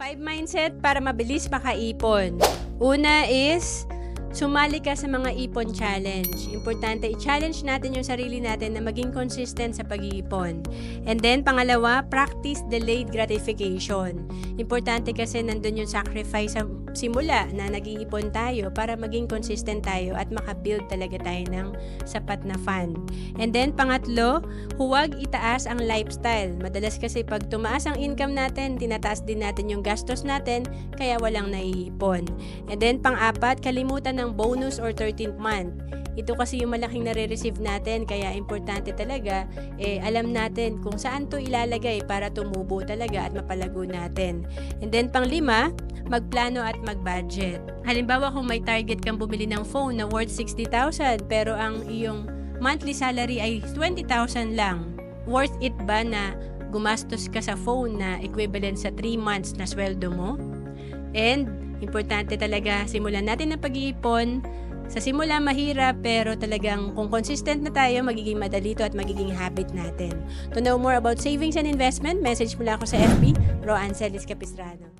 5 mindset para mabilis makaipon. Una is, sumali ka sa mga ipon challenge. Importante, i-challenge natin yung sarili natin na maging consistent sa pag-iipon. And then, pangalawa, practice delayed gratification. Importante kasi nandun yung sacrifice sa simula na nag-iipon tayo para maging consistent tayo at makabuild talaga tayo ng sapat na fund. And then, pangatlo, huwag itaas ang lifestyle. Madalas kasi pag tumaas ang income natin, tinataas din natin yung gastos natin, kaya walang naiipon. And then, pang-apat, kalimutan ng bonus or 13th month. Ito kasi yung malaking nare-receive natin, kaya importante talaga, alam natin kung saan to ilalagay para tumubo talaga at mapalago natin. And then, pang-lima, magplano at mag-budget. Halimbawa, kung may target kang bumili ng phone na worth 60,000, pero ang iyong monthly salary ay 20,000 lang, worth it ba na gumastos ka sa phone na equivalent sa 3 months na sweldo mo? And, importante talaga, simulan natin ang pag-iipon. Sa simula, mahirap, pero talagang kung consistent na tayo, magiging madali to at magiging habit natin. To know more about savings and investment, message mo lang ako sa FB, Ro Ancelis Capistrano.